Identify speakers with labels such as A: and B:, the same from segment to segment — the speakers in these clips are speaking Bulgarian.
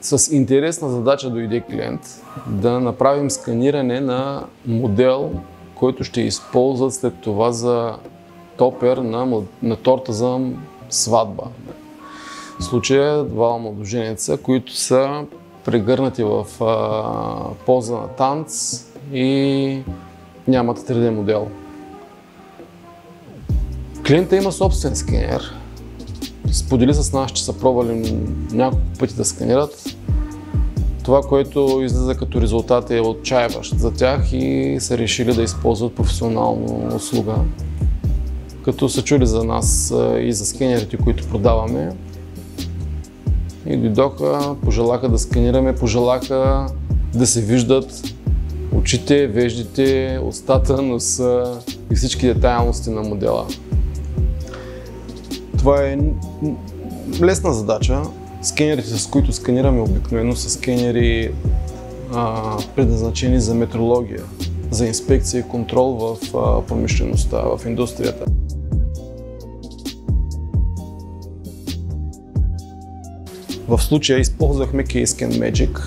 A: с интересна задача дойде клиент да направим сканиране на модел, който ще използват след това за топер на торта за сватба. В случая двама младоженеца, които са прегърнати в поза на танц и нямат 3D модел. Клиента има собствен скенер. Сподели с нас, че са пробвали няколко пъти да сканират. Това, което излиза като резултат, е отчаиващ за тях и са решили да използват професионална услуга. Като са чули за нас и за скенерите, които продаваме. И дойдоха, пожелаха да сканираме, пожелаха да се виждат очите, веждите, устата, носа и всички детайлности на модела. Това е лесна задача. Скенерите, с които сканираме обикновено, са скенери предназначени за метрология, за инспекция и контрол в промишлеността, в индустрията. В случая използвахме K-Scan Magic.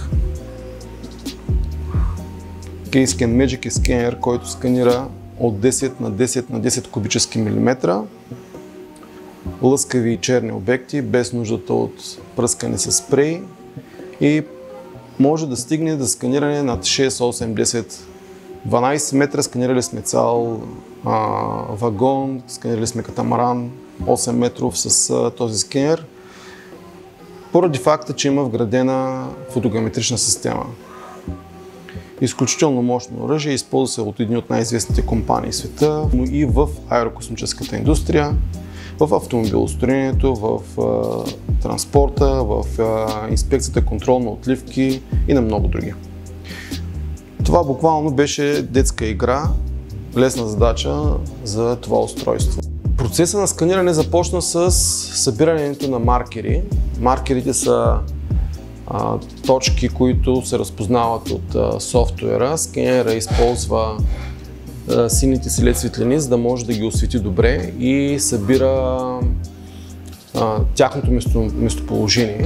A: K-Scan Magic е скенер, който сканира от 10 на 10 на 10 кубически милиметра лъскави и черни обекти, без нуждата от пръскане с спрей и може да стигне до сканиране над 6, 8, 10, 12 метра. Сканирали сме цял вагон, сканирали сме катамаран 8 метров с този скенер, поради факта, че има вградена фотограметрична система. Изключително мощно оръжие, използва се от едни от най-известните компании в света, но и в аерокосмическата индустрия, в автомобилостроението, в транспорта, в инспекцията, контрол на отливки и на много други. Това буквално беше детска игра, лесна задача за това устройство. Процесът на сканиране започна с събирането на маркери. Маркерите са точки, които се разпознават от софтуера. Скенера използва сините си LED светлини, за да може да ги освети добре и събира тяхното местоположение,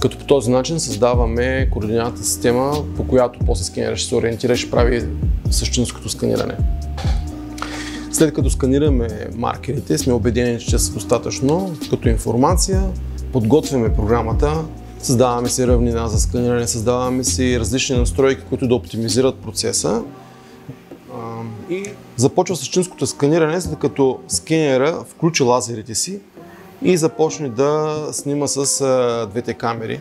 A: като по този начин създаваме координатна система, по която после скенера ще се ориентира и ще прави същинското сканиране. След като сканираме маркерите, сме убедени, че са достатъчно като информация, подготвяме програмата, създаваме си равнина за сканиране, създаваме си различни настройки, които да оптимизират процеса и започва същинското сканиране, след като скенера включи лазерите си и започне да снима с двете камери.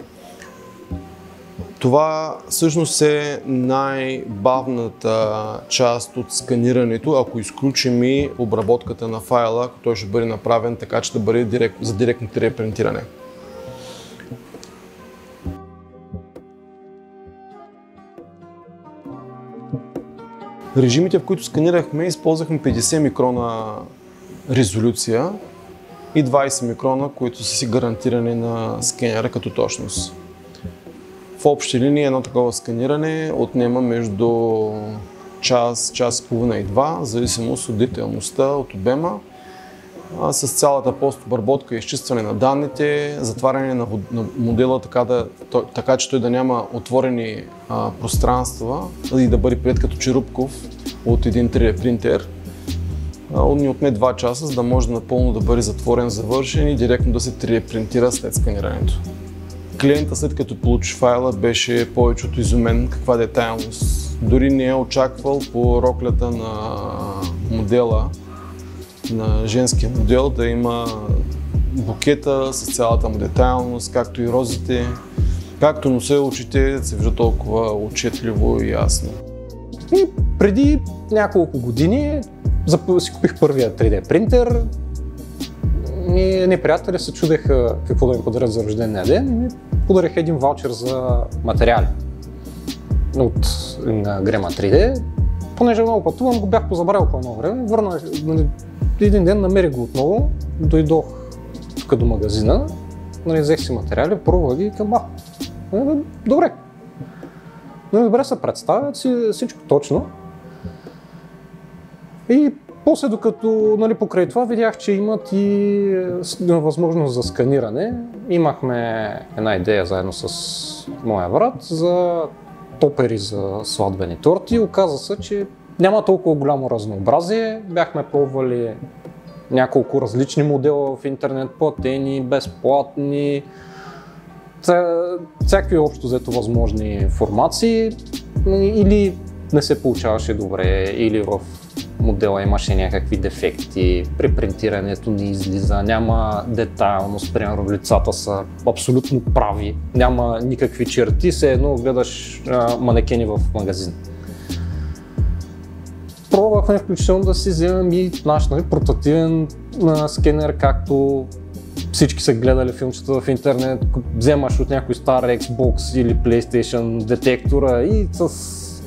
A: Това всъщност е най-бавната част от сканирането, ако изключим и обработката на файла, той ще бъде направен така, че да бъде за директно 3D принтиране. Режимите, в които сканирахме, използвахме 50 микрона резолюция и 20 микрона, които са си гарантирани на скенера като точност. В общи линии едно такова сканиране отнема между час, час и половина и два, в зависимост от детайлността, от обема, с цялата постобработка и изчистване на данните, затваряне на модела така, че той да няма отворени пространства и да бъде приет като черупков от един 3D принтер. Ни отне 2 часа, за да може напълно да бъде затворен, завършен и директно да се 3D принтира след сканирането. Клиента, след като получи файла, беше повече от изумен каква детайлност. Дори не е очаквал по роклята на модела, на женския модел, да има букета с цялата му детайлност, както и розите, както носа и очите се вижда толкова отчетливо и ясно.
B: И преди няколко години си купих първия 3D принтер и едни приятели се чудеха какво да ми подарят за рождения ден и ми подариха един ваучер за материали на Grema 3D. Понеже много пътувам, го бях позабравил по едно време, върнах, един ден намерих го отново, дойдох тук до магазина, взех си материали, пробвах ги и към добре. Добре се представят си всичко точно. И после докато покрай това видях, че имат и възможност за сканиране. Имахме една идея заедно с моя брат за топери за сватбени торти. Оказа се, че няма толкова голямо разнообразие. Бяхме пробвали няколко различни модела в интернет, платени, безплатни, всякакви общо взето възможни формации. Или не се получаваше добре, или в модела имаше някакви дефекти, при принтирането не излиза, няма детайлност, примерно лицата са абсолютно прави, няма никакви черти, все едно гледаш манекени в магазин. Пробвахме включително да си вземем и наш портативен скенер, както всички са гледали филмчета в интернет, вземаш от някой стар Xbox или PlayStation детектора и с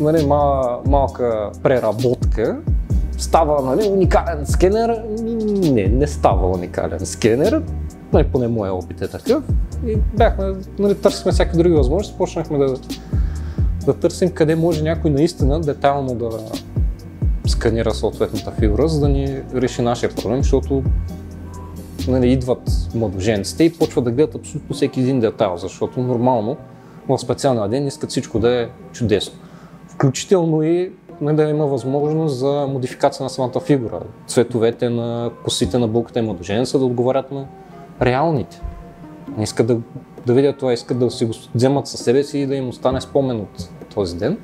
B: малка преработка става уникален скенер. Не става уникален скенер, поне моя опит е такъв. И търсихме всякакви други възможности, почнахме да търсим къде може някой наистина детайлно да сканира съответната фигура, за да ни реши нашия проблем, защото идват младоженците и почват да гледат абсолютно всеки един детайл, защото нормално в специалния ден искат всичко да е чудесно. Включително и да има възможност за модификация на самата фигура. Цветовете на косите на булката и младоженеца да отговарят на реалните. Не искат да видят това, искат да си го вземат със себе си и да им остане спомен от този ден.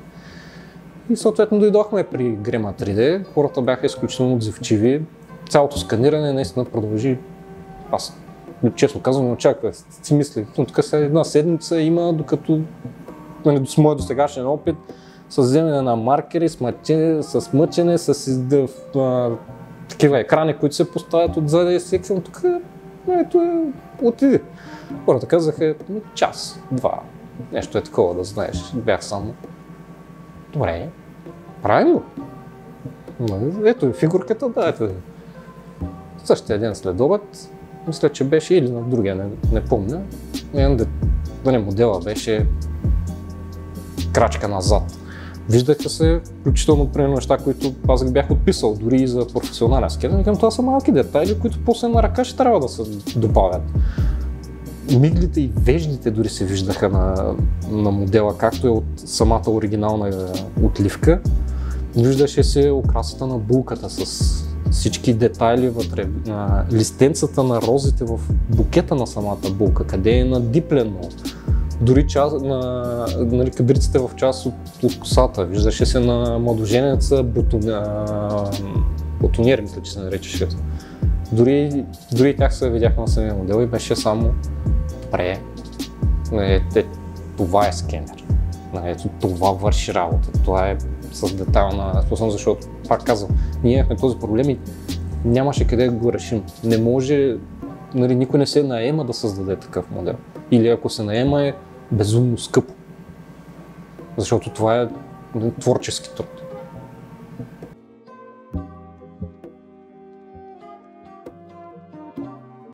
B: И съответно дойдохме при Grema 3D, хората бяха изключително отзивчиви. Цялото сканиране наистина продължи. Аз честно казвам не очаквах, си мислех, но тук една седмица има, докато с моят досегашен опит с вземане на маркери, с мъчене, с такива екрани, които се поставят отзади и секция, тук ето отиди. Хората казаха час, два, нещо е такова да знаеш, бях само. Добре, правим го. Ето и фигурката, да, ето. Същия ден след обед, мисля, че беше или на другия, не помня. Модела беше крачка назад. Виждаха се, включително при неща, които аз ги бях отписал, дори и за професионален скенер. Към това са малки детайли, които после на ръка ще трябва да се добавят. Миглите и веждите дори се виждаха на модела, както е от самата оригинална отливка. Виждаше се окрасата на булката с всички детайли вътре, листенцата на розите в букета на самата булка, къде е надиплено. Дори кадриците в част от косата, виждаше се на младоженеца бутоньер, мисля, че се наричаше. Дори тях се видяха на самия модел и беше само добре, това е скенер, ето това върши работа, това е с детайлна способност, защото пак казвам, ние имахме този проблем и нямаше къде да го решим. Не може, никой не се наема да създаде такъв модел. Или ако се наема е безумно скъпо, защото това е творчески труд.